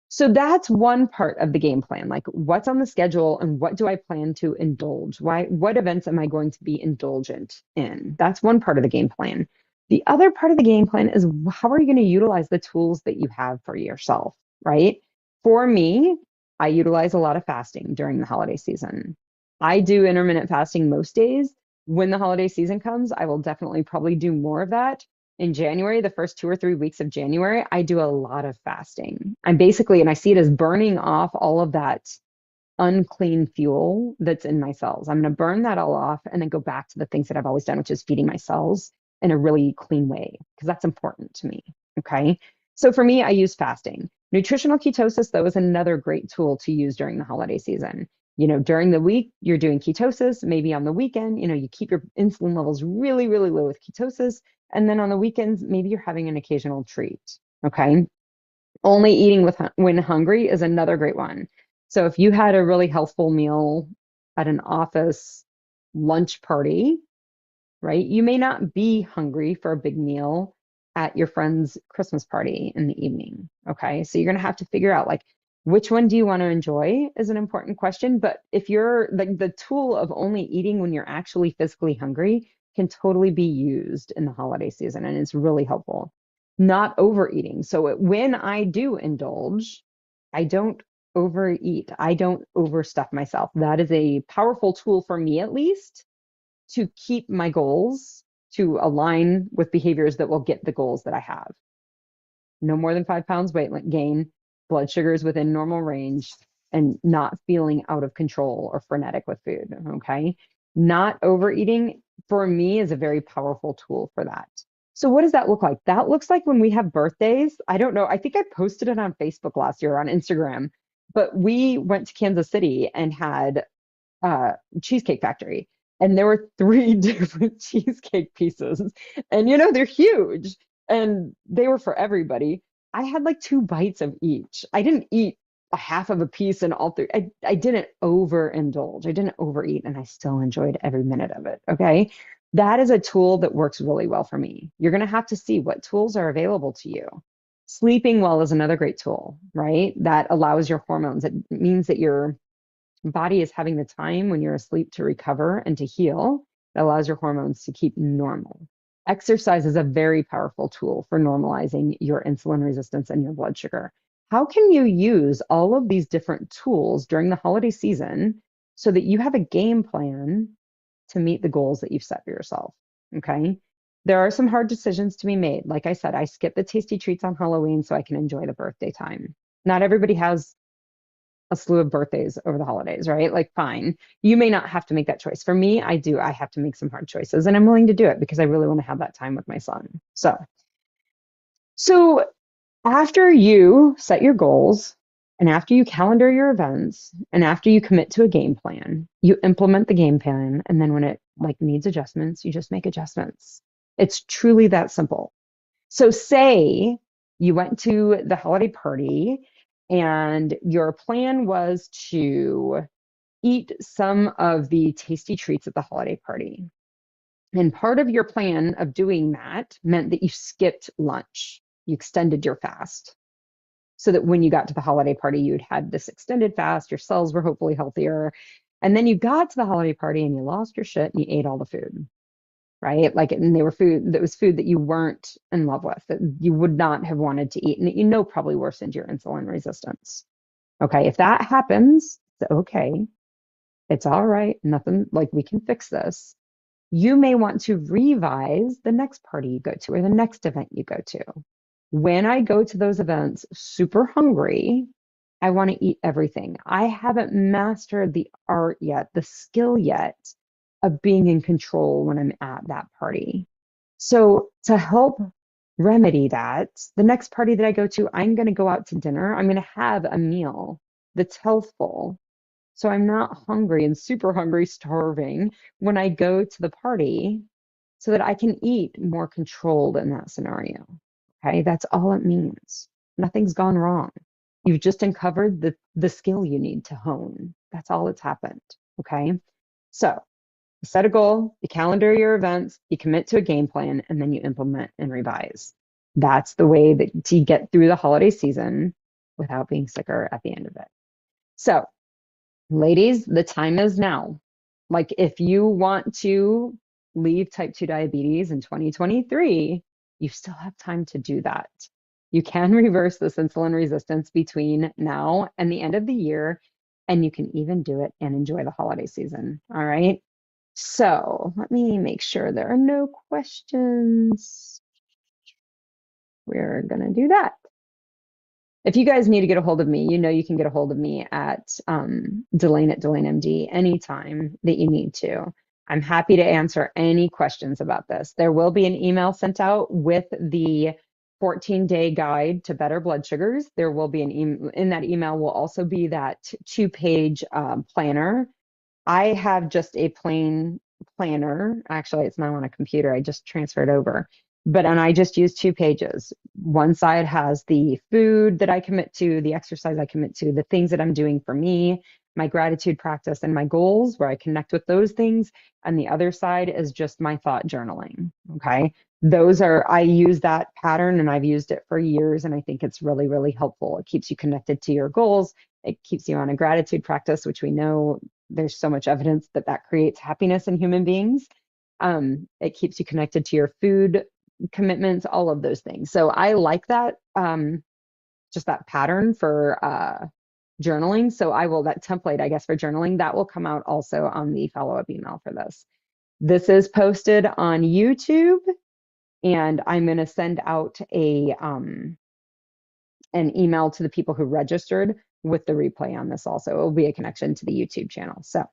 So that's one part of the game plan. Like, what's on the schedule and what do I plan to indulge? What events am I going to be indulgent in? That's one part of the game plan. The other part of the game plan is, how are you going to utilize the tools that you have for yourself, right? For me, I utilize a lot of fasting during the holiday season. I do intermittent fasting most days. When the holiday season comes, I will definitely probably do more of that. In January, the first 2 or 3 weeks of January, I do a lot of fasting. And I see it as burning off all of that unclean fuel that's in my cells. I'm going to burn that all off and then go back to the things that I've always done, which is feeding my cells in a really clean way, because that's important to me. Okay. So for me, I use fasting. Nutritional ketosis, though, is another great tool to use during the holiday season. During the week, you're doing ketosis. Maybe on the weekend, you keep your insulin levels really, really low with ketosis. And then on the weekends, maybe you're having an occasional treat. Okay. Only eating when hungry is another great one. So if you had a really healthful meal at an office lunch party, right? You may not be hungry for a big meal at your friend's Christmas party in the evening. Okay. So you're going to have to figure out, like, which one do you want to enjoy is an important question. But if you're like, the tool of only eating when you're actually physically hungry can totally be used in the holiday season, and it's really helpful. Not overeating. So when I do indulge, I don't overeat. I don't overstuff myself. That is a powerful tool for me, at least, to keep my goals to align with behaviors that will get the goals that I have. No more than 5 pounds weight gain, blood sugars within normal range, and not feeling out of control or frenetic with food. Okay. Not overeating for me is a very powerful tool for that. So what does that look like? That looks like when we have birthdays. I don't know. I think I posted it on Facebook last year, on Instagram, but we went to Kansas City and had uh, cheesecake factory, and there were three different cheesecake pieces, and they're huge, and they were for everybody. I had like two bites of each. I didn't eat a half of a piece and all three. I didn't overindulge. I didn't overeat, and I still enjoyed every minute of it. Okay. That is a tool that works really well for me. You're going to have to see what tools are available to you. Sleeping well is another great tool, right? That allows your hormones. It means that your body is having the time when you're asleep to recover and to heal. It allows your hormones to keep normal. Exercise is a very powerful tool for normalizing your insulin resistance and your blood sugar. How can you use all of these different tools during the holiday season so that you have a game plan to meet the goals that you've set for yourself? Okay. There are some hard decisions to be made. Like I said, I skip the tasty treats on Halloween so I can enjoy the birthday time. Not everybody has a slew of birthdays over the holidays, right? Like, fine. You may not have to make that choice. For me, I do. I have to make some hard choices, and I'm willing to do it because I really want to have that time with my son. So after you set your goals and after you calendar your events and after you commit to a game plan, you implement the game plan. And then when it like needs adjustments, you just make adjustments. It's truly that simple. So say you went to the holiday party and your plan was to eat some of the tasty treats at the holiday party. And part of your plan of doing that meant that you skipped lunch. You extended your fast so that when you got to the holiday party, you'd had this extended fast, your cells were hopefully healthier. And then you got to the holiday party and you lost your shit and you ate all the food, right? Like, and they were food that was food that you weren't in love with, that you would not have wanted to eat, and that probably worsened your insulin resistance. Okay, if that happens, it's okay. It's all right. Nothing, like, we can fix this. You may want to revise the next party you go to or the next event you go to. When I go to those events super hungry, I want to eat everything. I haven't mastered the art yet, the skill yet of being in control when I'm at that party. So to help remedy that, the next party that I go to, I'm going to go out to dinner. I'm going to have a meal that's healthful. So I'm not hungry and super hungry, starving when I go to the party so that I can eat more controlled in that scenario. Okay, that's all it means. Nothing's gone wrong. You've just uncovered the skill you need to hone. That's all that's happened. Okay, so you set a goal, you calendar your events, you commit to a game plan, and then you implement and revise. That's the way that to get through the holiday season without being sicker at the end of it. So, ladies, the time is now. Like, if you want to leave type 2 diabetes in 2023, you still have time to do that. You can reverse this insulin resistance between now and the end of the year, and you can even do it and enjoy the holiday season. All right. So let me make sure there are no questions. We're going to do that. If you guys need to get a hold of me, you can get a hold of me at Delane at Delane MD anytime that you need to. I'm happy to answer any questions about this. There will be an email sent out with the 14-day guide to better blood sugars. There will be in that email will also be that 2-page planner. I have just a plain planner. Actually, it's not on a computer. I just transferred over. And I just use 2 pages. One side has the food that I commit to, the exercise I commit to, the things that I'm doing for me, my gratitude practice, and my goals, where I connect with those things. And the other side is just my thought journaling. Okay. I use that pattern and I've used it for years. And I think it's really, really helpful. It keeps you connected to your goals. It keeps you on a gratitude practice, which we know there's so much evidence that creates happiness in human beings. It keeps you connected to your food commitments, all of those things. So I like that, just that pattern for journaling. So that template, I guess, for journaling, that will come out also on the follow-up email for this. This is posted on YouTube, and I'm going to send out an email to the people who registered with the replay on this also. It will be a connection to the YouTube channel. So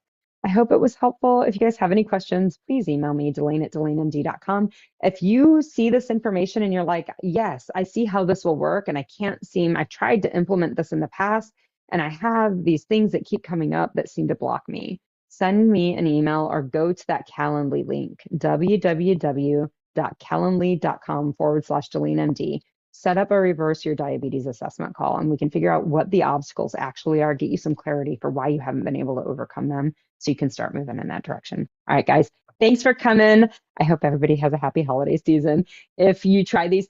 I hope it was helpful. If you guys have any questions, please email me, Delane at DelaneMD.com. If you see this information and you're like, yes, I see how this will work, and I've tried to implement this in the past, and I have these things that keep coming up that seem to block me. send me an email or go to that Calendly link, www.calendly.com/DeleneMD. Set up a reverse your diabetes assessment call, and we can figure out what the obstacles actually are, get you some clarity for why you haven't been able to overcome them so you can start moving in that direction. All right, guys, thanks for coming. I hope everybody has a happy holiday season. If you try these